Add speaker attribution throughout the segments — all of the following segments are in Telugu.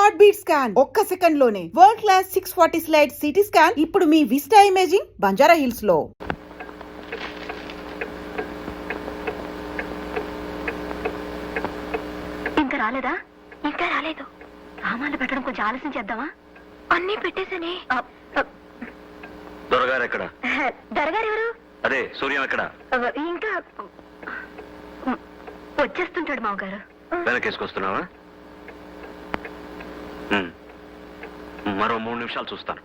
Speaker 1: హార్ట్ బీట్ స్కాన్ ఒక్క సెకండ్ లోనే world class 640 slide CT scan ఇప్పుడు మీ విస్టా ఇమేజింగ్ బంజారా హిల్స్ లో.
Speaker 2: ఇంకా రాలేదా? ఇంకా రాలేదు. సామాన్లు పెట్టడం కొంచెం ఆలస్యం చేద్దామా? అన్నీ పెట్టేసని.
Speaker 3: దొరగారు ఎక్కడ?
Speaker 2: దొరగారు ఎవరు?
Speaker 3: అదే సూర్యం ఎక్కడ?
Speaker 2: ఇంకా వచ్చేస్తుంటాడు మామగారు.
Speaker 3: వెనకేసుకొస్తున్నావా? మరో 3 నిమిషాలు చూస్తాను.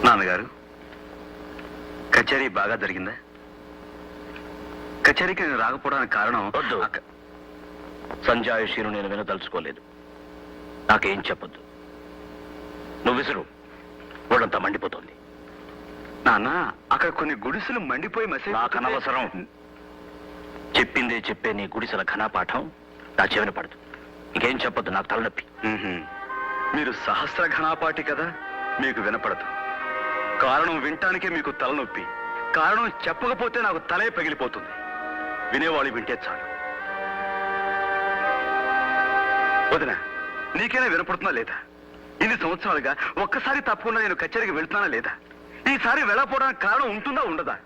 Speaker 3: నాన్నగారు, కచేరీ బాగా జరిగిందా? కచేరీకి నేను రాకపోవడానికి కారణం వద్దు. సంజాయిషీను నేను వినదలుచుకోలేదు. నాకేం చెప్పొద్దు. నువ్వు విసురు, ఒళ్ళంతా మండిపోతుంది. నాన్న, అక్కడ కొన్ని గుడిసెలు మండిపోయి నాకు అనవసరం. చెప్పిందే చెప్పే నీ గుడిసెల ఘనపాఠం నా చెవిన పడదు. ఇంకేం చెప్పొద్దు, నాకు తలనొప్పి. మీరు సహస్ర ఘనాపాటి కదా, మీకు వినపడదు. కారణం వినటానికే మీకు తలనొప్పి. కారణం చెప్పకపోతే నాకు తలే పగిలిపోతుంది. వినేవాళ్ళు వింటే చాలు. వదినా, నీకైనా వినపడుతున్నా లేదా? ఇన్ని సంవత్సరాలుగా ఒక్కసారి తప్పకుండా నేను కచేరీకి వెళ్తున్నానా లేదా? ఈసారి వెళ్ళకపోవడానికి కారణం ఉంటుందా ఉండదా?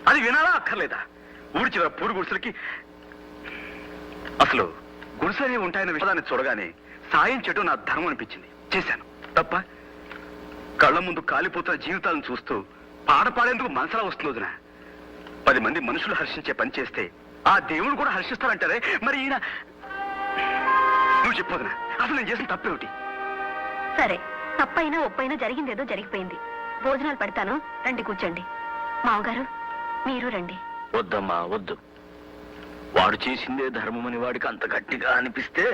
Speaker 3: అది వినాలా అక్కర్లేదా? ఊరి చివర పూడి గుడిసెలకి అసలు గుడిసెలే ఉంటాయన్న విషయాన్ని చూడగానే సాయం చేయడం నా ధర్మం అనిపించింది. చేశాను. తప్ప కళ్ళ ముందు కాలిపోతున్న జీవితాలను చూస్తూ పాట పాడేందుకు మనసులా వస్తుంది వదినా. 10 మంది మనుషులు హర్షించే పని చేస్తే ఆ దేవుడు కూడా హర్షిస్తారంటారే, మరి ఈయన నువ్వు చెప్పొదినా, అసలు నేను చేసిన తప్పేమిటి?
Speaker 2: సరే, తప్పైనా ఒప్పైనా జరిగిందేదో జరిగిపోయింది. భోజనాలు పెడతాను, రండి కూర్చోండి. మామగారు మీరు రండి.
Speaker 3: వద్దమ్మా వద్దు. వాడు చేసిందే ధర్మమని వాడికి అంత గట్టిగా అనిపిస్తే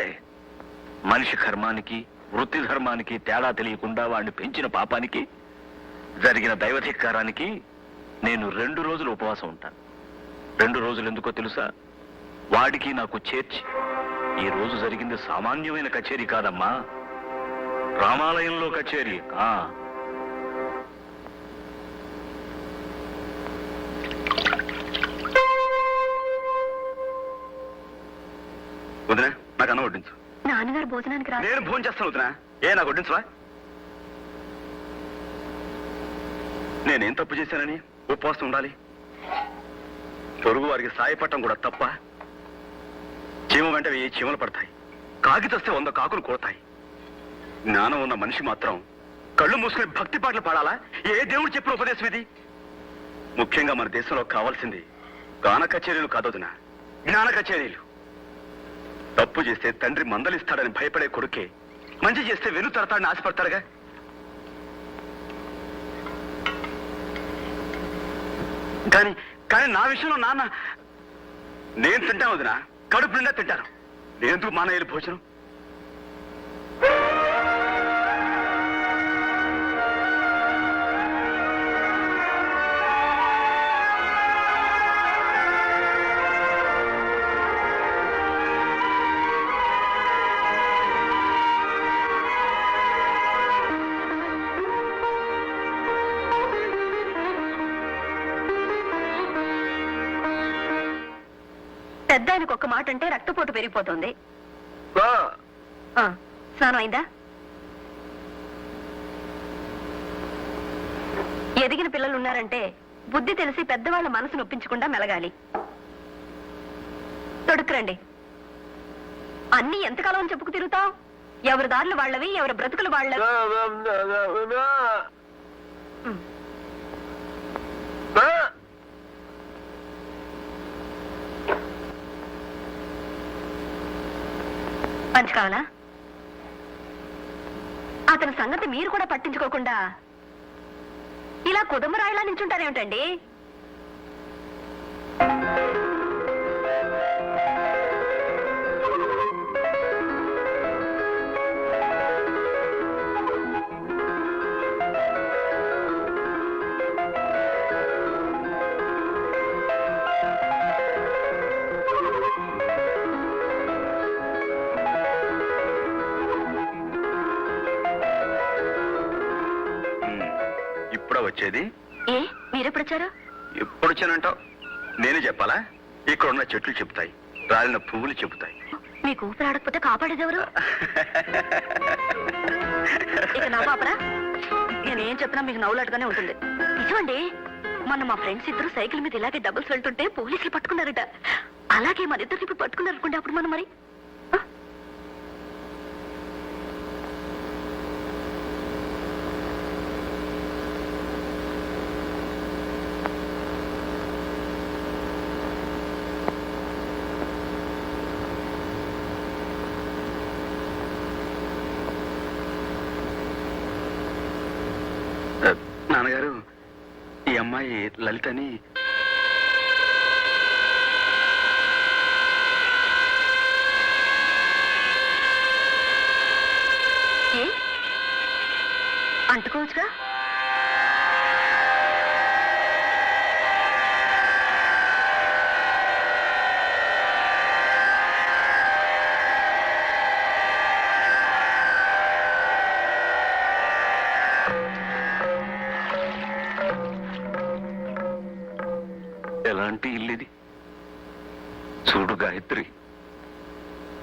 Speaker 3: మనిషి కర్మానికి వృత్తి ధర్మానికి తేడా తెలియకుండా వాడిని పెంచిన పాపానికి జరిగిన దైవధిక్కారానికి నేను 2 రోజులు ఉపవాసం ఉంటాను. 2 రోజులు ఎందుకో తెలుసా? వాడికి నాకు చేర్చి. ఈ రోజు జరిగింది సామాన్యమైన కచేరీ కాదమ్మా, రామాలయంలో కచేరీ. వదినా, నాకు అన్నం వడ్డించు.
Speaker 2: నాన్నగారు భోజనానికి రా.
Speaker 3: నేను భోజనం చేస్తాను వదినా. నాకు వడ్డించవా? నేనేం తప్పు చేశానని ఉపవాసం ఉండాలి? పొరుగు వారికి సాయపడటం కూడా తప్ప? చీమ వెంట వెయ్యి చీమలు పడతాయి, కాకి తెస్తే 100 కాకులు కొడతాయి. జ్ఞానం ఉన్న మనిషి మాత్రం కళ్ళు మూసుకుని భక్తి పాటలు పాడాలా? ఏ దేవుడు చెప్పిన ఉపదేశం ఇది? ముఖ్యంగా మన దేశంలో కావాల్సింది గాన కచేరీలు కాదొదినా, జ్ఞాన కచేరీలు. తప్పు చేస్తే తండ్రి మందలిస్తాడని భయపడే కొడుకే మంచి చేస్తే వెను తడతాడని ఆశపడతాడుగా. కానీ కానీ నా విషయంలో నాన్న, నేను తింటాను వదినా, కడుపు నిండా తింటాను. నేనెందుకు మానేయాలి భోజనం?
Speaker 2: పెద్ద ఆయనకు ఒక్క మాట అంటే రక్తపోటు పెరిగిపోతుంది. స్నానం అయిందా? ఎదిగిన పిల్లలు ఉన్నారంటే బుద్ధి తెలిసి పెద్దవాళ్ళ మనసు నొప్పించకుండా మెలగాలి. తొడుక్కురండి. అన్ని ఎంతకాలం అని చెప్పుకు తిరుగుతావు? ఎవరి దారులు వాళ్ళవి, ఎవరి బ్రతుకులు వాళ్ళవి. పంచి కావాలా? అతని సంగతి మీరు కూడా పట్టించుకోకుండా ఇలా కుదుమరాయిలా నించుంటారేమిటండి?
Speaker 3: ఇప్పుడా వచ్చేది?
Speaker 2: ఏ మీరెప్పుడొచ్చారు?
Speaker 3: ఎప్పుడు వచ్చానంటావు? నేనే చెప్పాలా? ఇక్కడ ఉన్న చెట్లు చెబుతాయి, రాలిన పువ్వులు చెబుతాయి.
Speaker 2: మీకు ఊపిరాడకపోతే కాపాడేదెవరు? ఇక నా పాపరా, నేనేం చెప్పినా మీకు నవ్వులాటగానే ఉంటుంది. నిజమండి, మొన్న మా ఫ్రెండ్స్ ఇద్దరు సైకిల్ మీద ఇలాగే డబుల్స్ వెళ్తుంటే పోలీసులు పట్టుకున్నారట. అలాగే మన ఇద్దరు ఇప్పుడు పట్టుకున్నారు అనుకోండి, అప్పుడు మనం మరి
Speaker 3: నాన్నగారు, ఈ అమ్మాయి లలితని.
Speaker 2: ఏ అంటుకోవచ్చుగా?
Speaker 3: ఎలాంటి ఇల్లుది చూడు గాయత్రి.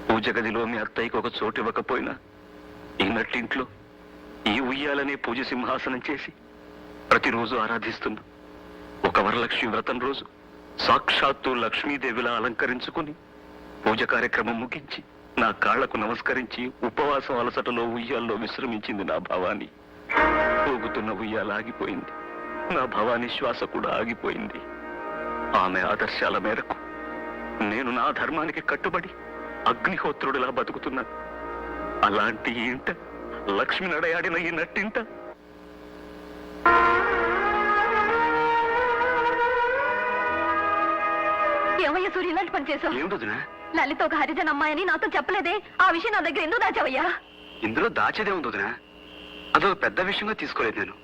Speaker 3: పూజ గదిలో మీ అత్తయ్యకి ఒక చోటు ఇవ్వకపోయినా ఈ నట్టింట్లో ఈ ఉయ్యాలనే పూజ సింహాసనం చేసి ప్రతిరోజు ఆరాధిస్తున్నా. ఒక వరలక్ష్మి వ్రతం రోజు సాక్షాత్తు లక్ష్మీదేవిలా అలంకరించుకుని పూజ కార్యక్రమం ముగించి నా కాళ్లకు నమస్కరించి ఉపవాసం అలసటలో ఉయ్యాల్లో విశ్రమించింది నా భవాని. ఊగుతున్న ఉయ్యాల ఆగిపోయింది, నా భవాని శ్వాస కూడా ఆగిపోయింది. ఆమె ఆదర్శాల మేరకు నేను నా ధర్మానికి కట్టుబడి అగ్నిహోత్రుడిలా బతుకుతున్నాను. అలాంటి ఈ ఇంట, లక్ష్మి నడయాడిన ఈ నట్టింట
Speaker 2: ఏమయ్యా సూర్య, ఇలాంటి పని చేసావు?
Speaker 3: ఏమిటొదినా?
Speaker 2: లలిత ఒక హరిజన్ అమ్మాయని నాతో చెప్పలేదే. ఆ విషయం నా దగ్గర ఎందుకు దాచావయ్యా?
Speaker 3: ఇందులో దాచేదే ఉందినా? అదొక పెద్ద విషయంగా తీసుకోలేదు నేను.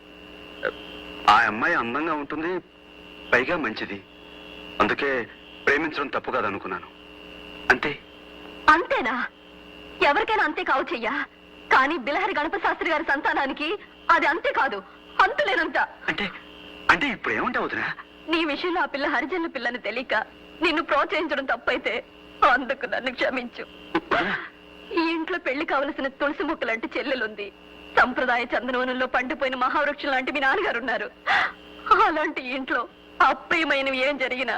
Speaker 3: ఆ అమ్మాయి అందంగా ఉంటుంది, పైగా మంచిది. అందుకే ప్రేమించడం తప్పు కాదనుకున్నాను. అంతే.
Speaker 2: అంతేనా? ఎవరికైనా అంతే కావచ్చయ్యా, కానీ బిలహరి గణపతి శాస్త్రి గారి సంతానానికి అది అంతే కాదు, అంతులేనంత.
Speaker 3: అంటే అంటే ఇప్పుడు ఏమంటావు వదినా?
Speaker 2: నీ విషయంలో ఆ పిల్ల హరిజనుల పిల్లని తెలియక నిన్ను ప్రోత్సహించడం తప్పైతే అందుకు నన్ను క్షమించు. ఈ ఇంట్లో పెళ్లి కావలసిన తులసి మొక్క లాంటి చెల్లెలుంది. సంప్రదాయ చందనవనంలో పండిపోయిన మహావృక్షం లాంటి మీ నాన్నగారు ఉన్నారు. అలాంటి ఇంట్లో అప్రియమైనవి ఏం జరిగినా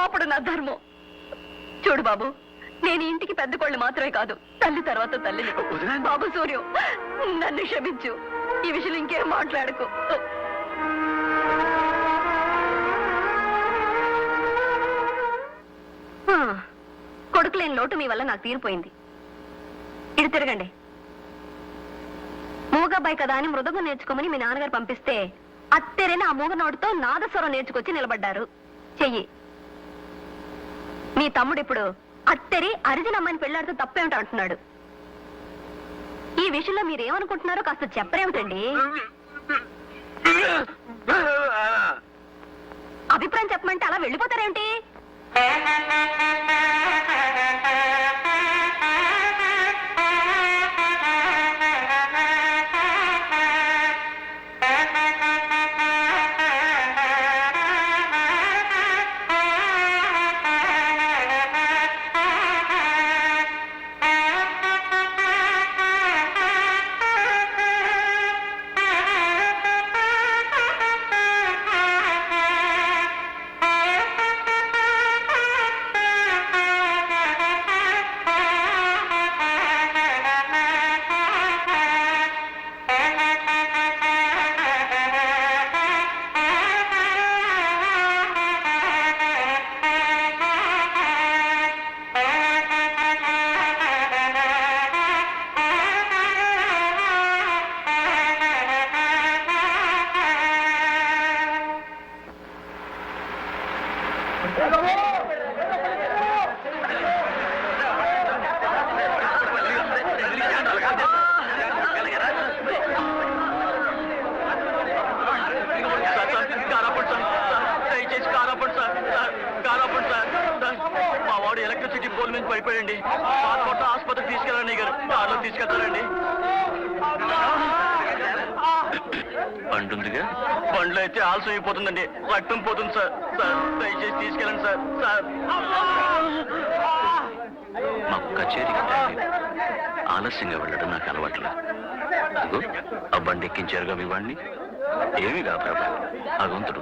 Speaker 2: అప్పుడు నా ధర్మం. చూడు బాబు, నేను ఇంటికి పెద్ద కోళ్ళు మాత్రమే కాదు, తల్లి తర్వాత తల్లిని. బాబు సూర్యం, నన్ను క్షమించు. ఈ విషయం ఇంకేం మాట్లాడకు. కొడుకులేని లోటు మీ వల్ల నాకు తీరిపోయింది. ఇటు తిరగండి. మూగబ్బాయి కదా అని మృదంగం నేర్చుకోమని మీ నాన్నగారు పంపిస్తే అత్తెరైన ఆ మూగ నోటితో నాదస్వరం నేర్చుకొచ్చి నిలబడ్డారు. చెయ్యి. మీ తమ్ముడు ఇప్పుడు అత్తెరి అరిజిన అమ్మాయిని పెళ్లాడితో తప్పేమిటో అంటున్నాడు. ఈ విషయంలో మీరేమనుకుంటున్నారో కాస్త చెప్పరేమిటండి? అభిప్రాయం చెప్పమంటే అలా వెళ్ళిపోతారేమిటి?
Speaker 3: మా వాడు ఎలక్ట్రిసిటీ పోల్ నుంచి పడిపోయండి. ఆసుపత్రికి తీసుకెళ్ళండి గారు, కార్లో తీసుకెళ్తారండి. బండుందిగా, బండ్లో అయితే ఆలస్యం అయిపోతుందండి, రక్తం పోతుంది సార్. సార్ దయచేసి తీసుకెళ్ళండి సార్. సార్ మా కచేరీకి ఆలస్యంగా వెళ్ళడం నాకు అలవాట్లా. అదిగో ఆ బండి ఎక్కించారుగా మీ వాడిని. ఏమి కా ప్రభా భగవంతుడు.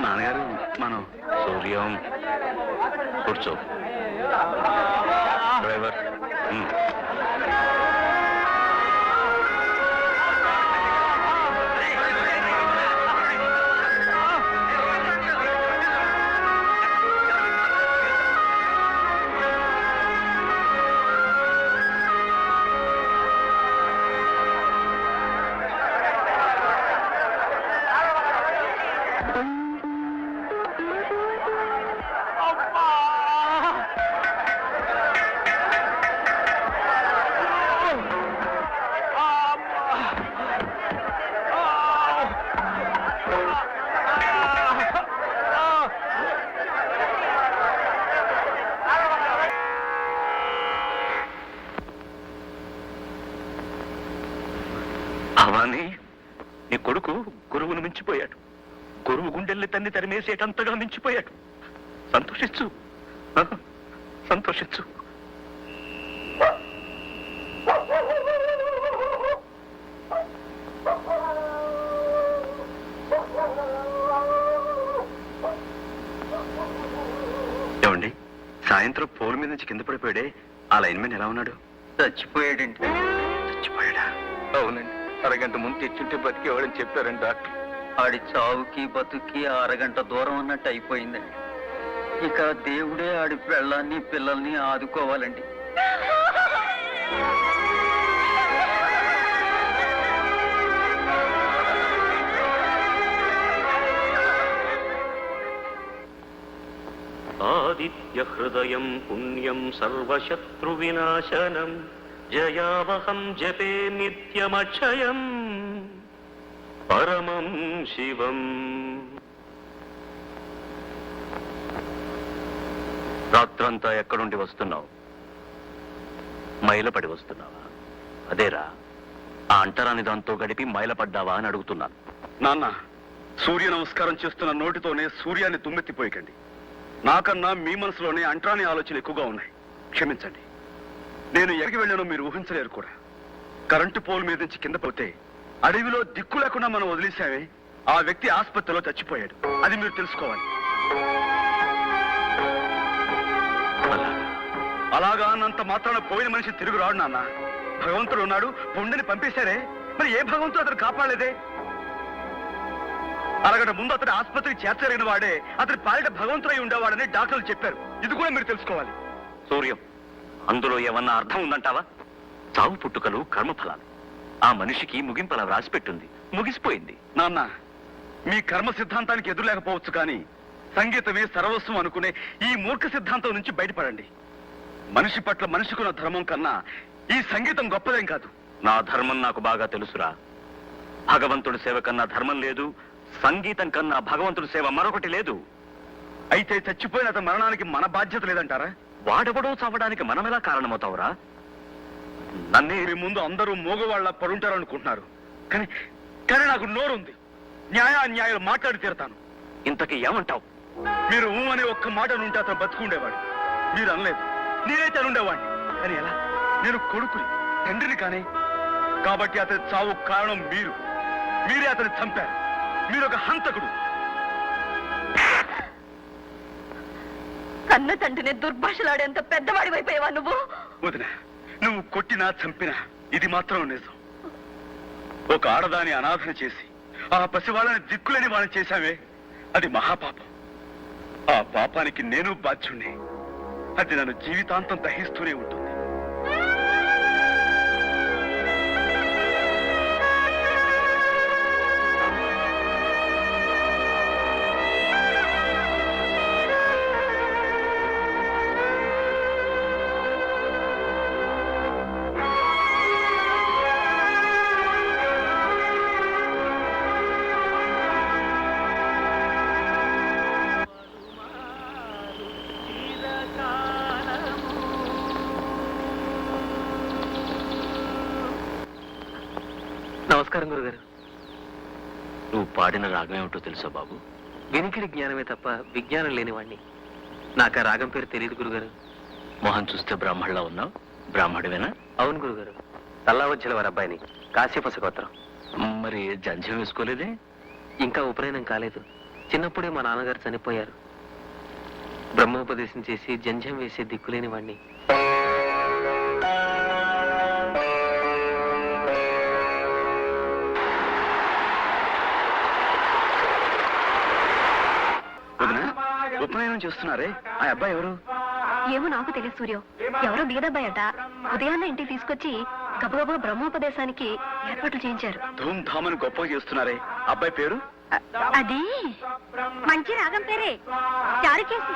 Speaker 3: నాన్నగారు మనం సూర్యం కూర్చో. డ్రైవర్ భవానీ, నీ కొడుకు గురువును మించిపోయాడు. గురువు గుండెల్ని తన్ని తరిమేసేటంతగా మించిపోయాడు. సంతోషించు, సంతోషించు. ఏమండి, సాయంత్రం పోల్ మీద నుంచి కింద పడిపోయాడే, ఆ లైన్ మ్యాన్ ఎలా ఉన్నాడు?
Speaker 4: చచ్చిపోయాడండి.
Speaker 3: చచ్చిపోయాడా?
Speaker 4: అవునండి, అరగంట ముందు తెచ్చుంటే బతికేవాడని చెప్పారండి డాక్టర్. ఆడి చావుకి బతుకి అరగంట దూరం అన్నట్టు అయిపోయిందండి. ఇక దేవుడే ఆడి పెళ్ళాన్ని పిల్లల్ని ఆదుకోవాలండి.
Speaker 5: ఆదిత్య హృదయం పుణ్యం సర్వశత్రు వినాశనం జయావహం జపే నిత్యమక్షయం పరమం శివం.
Speaker 3: రాత్రంతా ఎక్కడుండి వస్తున్నావు? మైలపడి వస్తున్నావా? అదేరా, ఆ అంటరాని దాంతో గడిపి మైలపడ్డావా అని అడుగుతున్నాను. నాన్న, సూర్య నమస్కారం చేస్తున్న నోటితోనే సూర్యాన్ని తుమ్మెత్తిపోయకండి. నాకన్నా మీ మనసులోనే అంటరాని ఆలోచనలు ఎక్కువగా ఉన్నాయి. క్షమించండి. నేను ఎక్కడికి వెళ్ళానో మీరు ఊహించలేరు కూడా. కరెంటు పోల్ మీద నుంచి కింద పోతే అడవిలో దిక్కు లేకుండా మనం వదిలేసామే, ఆ వ్యక్తి ఆసుపత్రిలో చచ్చిపోయాడు. అది మీరు తెలుసుకోవాలి. అలాగా అన్నంత మాత్రాన పోయిన మనిషి తిరుగు రాడు నాన్న. భగవంతుడు ఉన్నాడు, పుండిని పంపేశారే, మరి ఏ భగవంతుడు అతను కాపాడలేదే? అరగంట ముందు అతని ఆసుపత్రికి చేర్చలేని వాడే అతని పాలిట భగవంతుడై ఉండేవాడని డాక్టర్లు చెప్పారు. ఇది కూడా మీరు తెలుసుకోవాలి. సూర్యం, అందులో ఏమన్నా అర్థం ఉందంటావా? చావు పుట్టుకలు కర్మఫలాలు. ఆ మనిషికి ముగింపలా వ్రాసిపెట్టుంది, ముగిసిపోయింది. నాన్న, మీ కర్మ సిద్ధాంతానికి ఎదురు లేకపోవచ్చు, కానీ సంగీతమే సర్వస్వం అనుకునే ఈ మూర్ఖ సిద్ధాంతం నుంచి బయటపడండి. మనిషి పట్ల మనిషికున్న ధర్మం కన్నా ఈ సంగీతం గొప్పదేం కాదు. నా ధర్మం నాకు బాగా తెలుసురా. భగవంతుడి సేవ కన్నా ధర్మం లేదు, సంగీతం కన్నా భగవంతుడి సేవ మరొకటి లేదు. అయితే చచ్చిపోయిన అతని మరణానికి మన బాధ్యత లేదంటారా? వాడెవడో చావడానికి మనమెలా కారణమవుతావురా? నన్నే మీ ముందు అందరూ మూగవాళ్ళ పడుంటారు అనుకుంటున్నారు, కానీ కానీ నాకు నోరుంది. న్యాయాన్యాయాలు మాట్లాడి తీరతాను. ఇంతకీ ఏమంటావు? మీరు అనే ఒక్క మాట ఉంటే అతను బతుకుండేవాడు. మీరు అనలేదు, నేనైతే అనుండేవాడిని. కానీ ఎలా? నేను కొడుకుని, తండ్రిని కానీ. కాబట్టి అతని చావు కారణం మీరు. మీరే అతన్ని చంపారు. మీరు ఒక హంతకుడు.
Speaker 2: కన్న తండ్రిని దుర్భాషలాడేంత పెద్దవాడి వైపోయావా నువ్వు?
Speaker 3: వదిన, నువ్వు కొట్టినా చంపినా ఇది మాత్రం నిజం. ఒక ఆడదాని అనాథన చేసి ఆ పసివాళ్ళని దిక్కులేని వాళ్ళని చేశామే, అది మహాపాపం. ఆ పాపానికి నేను బాధ్యుణ్ణి. అది నన్ను జీవితాంతం దహిస్తూనే ఉంటుంది.
Speaker 5: పాడిన రాగం ఏమిటో తెలుసా బాబు?
Speaker 6: వినికిడి జ్ఞానమే తప్ప విజ్ఞానం లేనివాణ్ణి. నాకు ఆ రాగం పేరు తెలియదు గురుగారు.
Speaker 5: మొహం చూస్తే బ్రాహ్మణులా ఉన్నావు. బ్రాహ్మడివేనా?
Speaker 6: అవును గురుగారు, తల్లావజ్జల వారి అబ్బాయిని, కాశ్యపస గోత్రం.
Speaker 5: మరి జంధ్యం వేసుకోలేదే?
Speaker 6: ఇంకా ఉపనయనం కాలేదు. చిన్నప్పుడే మా నాన్నగారు చనిపోయారు. బ్రహ్మోపదేశం చేసి జంధ్యం వేసే దిక్కులేని వాణ్ణి.
Speaker 3: వదినా, ఉపనయనం చేస్తున్నారే, ఆ అబ్బాయి ఎవరు?
Speaker 2: ఏమో నాకు తెలియదు సూర్యం. ఎవరో బీదబ్బాయట. ఉదయాన్నే ఇంటికి తీసుకొచ్చి గబగబా బ్రహ్మోపదేశానికి ఏర్పాట్లు చేయించారు.
Speaker 3: ధూమ్ ధామని గొప్పగా చేస్తున్నారే, అబ్బాయి పేరు?
Speaker 2: అది మంచి రాగం పేరే, చారుకేసి.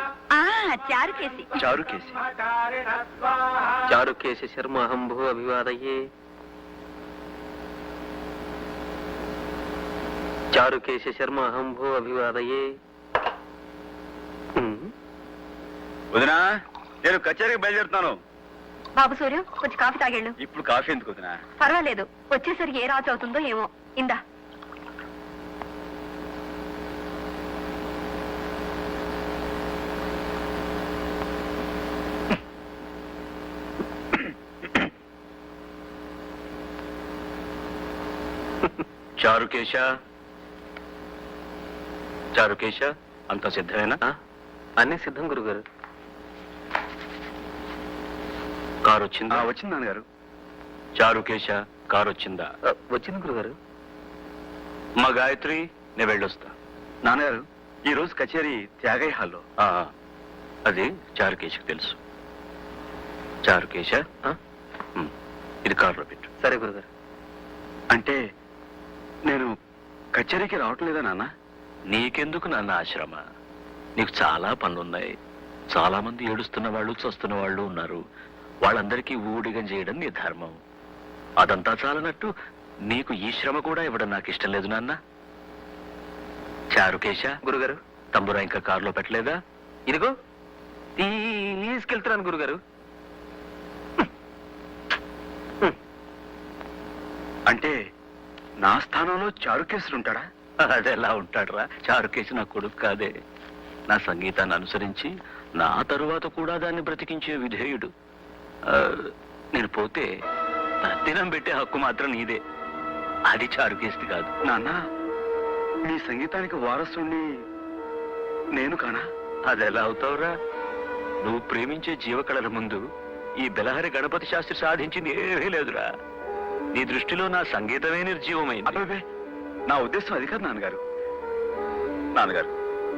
Speaker 2: చారుకేసి.
Speaker 3: చారుకేసి.
Speaker 6: చారుకేశ శర్మ అహంభూ అభివాదయే. చారుకేశ శర్మ అహంభూ అభివాదయే.
Speaker 3: వదినా, నేను కచేరీకి బయలుదేరుతాను.
Speaker 2: బాబు సూర్యం, కొంచెం కాఫీ తాగేళ్ళు.
Speaker 3: ఇప్పుడు కాఫీ ఎందుకు వదినా?
Speaker 2: పర్వాలేదు, వచ్చేసరికి ఏ రాత్రి అవుతుందో ఏమో. ఇందా.
Speaker 5: చారుకేశ, చారుకేశ, అంత సిద్ధమేనా?
Speaker 6: అన్నీ సిద్ధం గురుగారు.
Speaker 5: కారు వచ్చిందా?
Speaker 3: వచ్చింది నాన్నగారు.
Speaker 5: చారుకేశ, కారు వచ్చిందా?
Speaker 6: వచ్చింది గురుగారు.
Speaker 5: మా గాయత్రి, నేను వెళ్ళొస్తా.
Speaker 3: నాన్నగారు, ఈ రోజు కచేరీ త్యాగయ్య హాల్లో.
Speaker 5: అది చారుకేశకు తెలుసు. చారుకేశ, ఇది కారులో పెట్టు.
Speaker 6: సరే గురుగారు.
Speaker 3: అంటే నేను కచేరీకి రావటం లేదా నాన్న?
Speaker 5: నీకెందుకు నాన్న ఆశ్రమ? నీకు చాలా పనులున్నాయి. చాలా మంది ఏడుస్తున్న వాళ్ళు, చస్తున్న వాళ్ళు ఉన్నారు. వాళ్ళందరికీ ఊడిగం చేయడం నీ ధర్మం. అదంతా చాలనట్టు నీకు ఈ శ్రమ కూడా ఇవ్వడం నాకు ఇష్టం లేదు నాన్న. చారుకేశ,
Speaker 6: గురుగారు,
Speaker 5: తంబురా ఇంకా కారులో పెట్టలేదా?
Speaker 6: ఇదిగో తీసుకెళ్తున్నాను గురుగారు.
Speaker 3: అంటే నా స్థానంలో చారుకేశుడు ఉంటాడా?
Speaker 5: అదెలా ఉంటాడురా? చారుకేశ నా కొడుకు కాదే. నా సంగీతాన్ని అనుసరించి నా తరువాత కూడా దాన్ని బ్రతికించే విధేయుడు. నేను పోతే తద్దినం పెట్టే హక్కు మాత్రం నీదే. అది చారుకేశది కాదు.
Speaker 3: నాన్న, మీ సంగీతానికి వారసుని నేను కానా?
Speaker 5: అదెలా అవుతావురా? నువ్వు ప్రేమించే జీవకళల ముందు ఈ బెలహరి గణపతి శాస్త్రి సాధించింది ఏమీ లేదురా. నీ దృష్టిలో నా సంగీతమే నిర్జీవమైంది.
Speaker 3: అబ్బే, నా ఉద్దేశం అది కాదు నాన్నగారు. నాన్నగారు,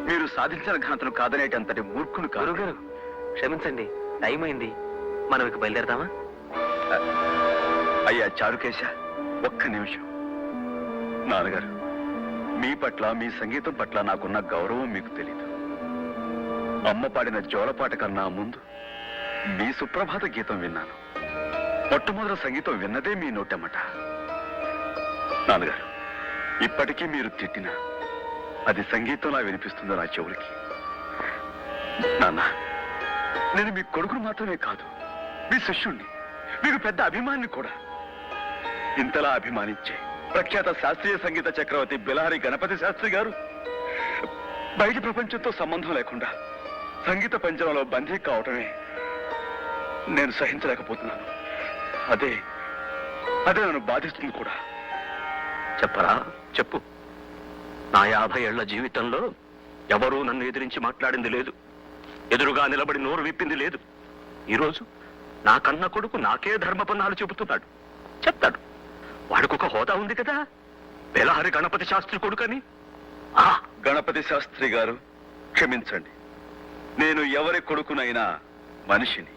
Speaker 3: మీరు సాధించిన ఘనతను కాదనేటంతటి మూర్ఖును కాదు.
Speaker 6: గురుగారు, క్షమించండి, టైం అయింది. మనం ఇక బయలుదేరదామా?
Speaker 3: అయ్యా చారుకేశ, ఒక్క నిమిషం. నాన్నగారు, మీ పట్ల, మీ సంగీతం పట్ల నాకున్న గౌరవం మీకు తెలీదు. అమ్మ పాడిన జోలపాట కన్నా ముందు మీ సుప్రభాత గీతం విన్నాను. మొట్టమొదటి సంగీతం విన్నదే మీ నోటమ్మట. నాన్నగారు, ఇప్పటికీ మీరు తిట్టినా అది సంగీతంలా వినిపిస్తుందో నా చెవులకి. నాన్న, నేను మీ కొడుకును మాత్రమే కాదు, మీ శిష్యుణ్ణి, మీకు పెద్ద అభిమాని కూడా. ఇంతలా అభిమానించే ప్రఖ్యాత శాస్త్రీయ సంగీత చక్రవర్తి బెలహరి గణపతి శాస్త్రి గారు బయటి ప్రపంచంతో సంబంధం లేకుండా సంగీత పంజరంలో బందీ కావటమే నేను సహించలేకపోతున్నాను. అదే నన్ను బాధిస్తుంది కూడా.
Speaker 5: చెప్పరా, చెప్పు. నా 50 ఏళ్ల జీవితంలో ఎవరూ నన్ను ఎదిరించి మాట్లాడింది లేదు. ఎదురుగా నిలబడి నోరు విప్పింది లేదు. ఈరోజు నా కన్న కొడుకు నాకే ధర్మపన్నాలు చెబుతున్నాడు. చెప్తాడు. వాడికొక హోదా ఉంది కదా, బెలహరి గణపతి శాస్త్రి కొడుకని.
Speaker 3: గణపతి శాస్త్రి గారు, క్షమించండి. నేను ఎవరి కొడుకునైనా మనిషిని,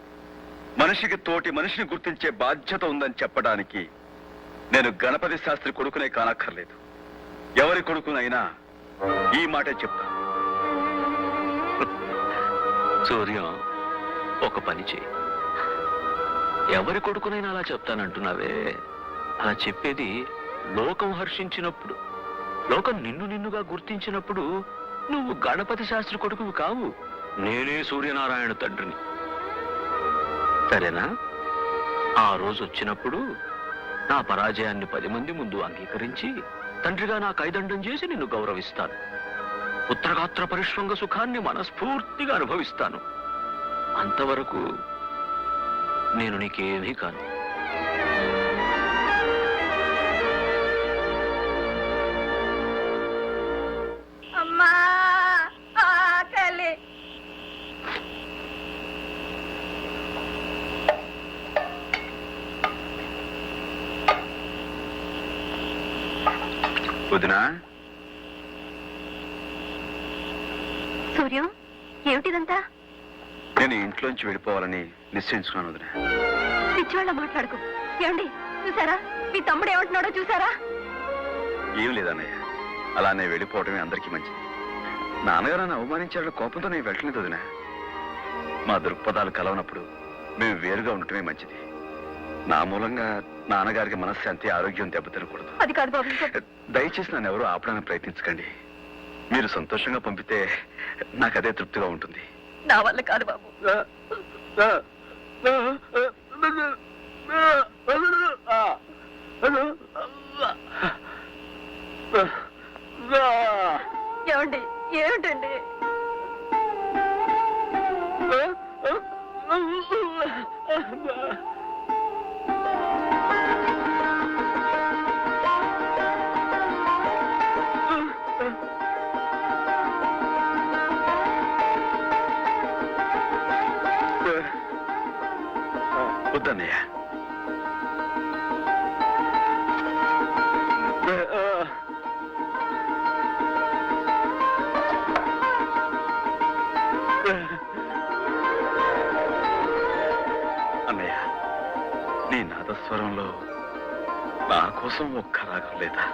Speaker 3: మనిషికి తోటి మనిషిని గుర్తించే బాధ్యత ఉందని చెప్పడానికి నేను గణపతి శాస్త్రి కొడుకునే కానక్కర్లేదు. ఎవరి కొడుకునైనా ఈ మాటే చెప్తాను.
Speaker 5: సూర్యం, ఒక పని చేయి. ఎవరి కొడుకునైనా అలా చెప్తానంటున్నావే, అలా చెప్పేది లోకం హర్షించినప్పుడు, లోకం నిన్నుగా గుర్తించినప్పుడు నువ్వు గణపతి శాస్త్రి కొడుకువి కావు. నేనే సూర్యనారాయణ తండ్రిని. సరేనా? ఆ రోజు వచ్చినప్పుడు నా పరాజయాన్ని 10 మంది ముందు అంగీకరించి తండ్రిగా నా కైదండం చేసి నిన్ను గౌరవిస్తాను. పుత్రగాత్ర పరిశ్వంగ సుఖాన్ని మనస్ఫూర్తిగా అనుభవిస్తాను. అంతవరకు నేను నీకేమీ కాను.
Speaker 2: అమ్మా ఆకలి.
Speaker 3: వదినా,
Speaker 2: సూర్యం, ఏమిటిదంతా?
Speaker 3: నేను ఇంట్లోంచి వెళ్ళిపోవాలని నిశ్చయించుకున్నాను వదినా.
Speaker 2: పిచ్చివాళ్ళ మాట్లాడుకో. ఏమండి, చూసారా మీ తమ్ముడు ఏమంటున్నాడో చూసారా?
Speaker 3: ఏం లేదన్నయ్య, అలానే వెళ్ళిపోవడమే అందరికీ మంచిది. నాన్నగారు నన్ను అవమానించారన్న కోపంతో నేను వెళ్ళలేదు వదినా. మా దృక్పథాలు కలవనప్పుడు మేము వేరుగా ఉండటమే మంచిది. నా మూలంగా నాన్నగారికి మనశ్శాంతి, ఆరోగ్యం దెబ్బతినకూడదు.
Speaker 2: అది కాదు బాబు.
Speaker 3: దయచేసి నన్ను ఎవరూ ఆపడానికి ప్రయత్నించకండి. మీరు సంతోషంగా పంపితే నాకు అదే తృప్తిగా ఉంటుంది.
Speaker 2: నా వల్ల కాదు బాబు. ఏమండి, ఏమిటండి?
Speaker 3: వద్దన్నయ్య, అన్నయ్య, నీ నాదస్వరంలో నా కోసం ఒక్క రాగం లేదా?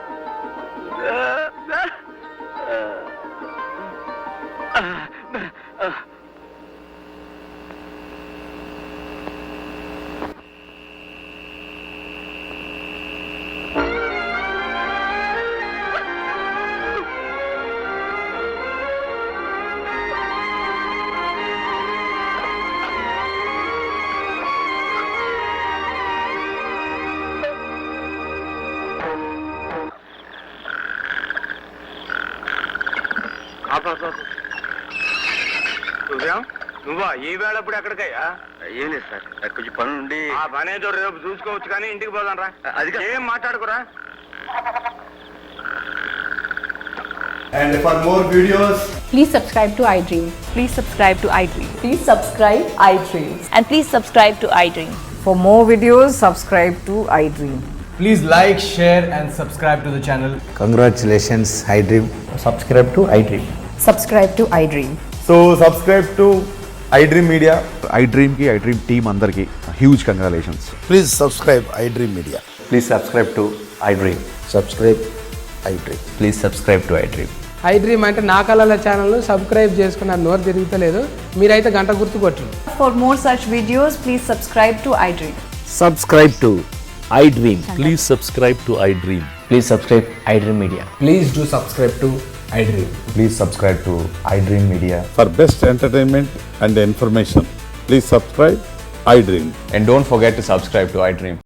Speaker 7: నువ్వా ఈ వేళ ఇప్పుడు ఎక్కడికయ్యా?
Speaker 3: ఏం లేదు సార్, కొంచెం పని నుండి.
Speaker 7: ఆ పనేదో రేపు చూసుకోవచ్చు కానీ ఇంటికి పోదాం రా.
Speaker 3: అది కాదు.
Speaker 7: ఏం మాట్లాడుకురా.
Speaker 8: And for more videos,
Speaker 9: Please subscribe to iDream.
Speaker 10: Please subscribe to iDream.
Speaker 9: Please subscribe iDream.
Speaker 10: And please subscribe to iDream.
Speaker 9: For more videos, subscribe to iDream.
Speaker 8: please like, share and subscribe to the channel.
Speaker 11: Congratulations, iDream.
Speaker 8: Subscribe to iDream.
Speaker 9: Subscribe to iDream.
Speaker 8: So subscribe to iDream Media.
Speaker 12: iDream ki iDream team andarki huge congratulations.
Speaker 11: Please subscribe iDream Media.
Speaker 8: Please subscribe to iDream.
Speaker 11: Subscribe iDream.
Speaker 8: Please subscribe to iDream.
Speaker 13: iDream అంటే నా కళల ఛానల్ సబ్స్క్రైబ్ చేసుకున్న నోరు తిరుగుతలేదు. మీరైతే గంట గుర్తు కొట్టండి.
Speaker 10: For more such videos, please subscribe to iDream.
Speaker 11: Subscribe to iDream.
Speaker 12: Please subscribe to iDream.
Speaker 8: Please subscribe iDream Media. Please do subscribe to iDream.
Speaker 12: Please subscribe to iDream Media.
Speaker 14: For best entertainment and information, please subscribe iDream.
Speaker 8: And don't forget to subscribe to iDream.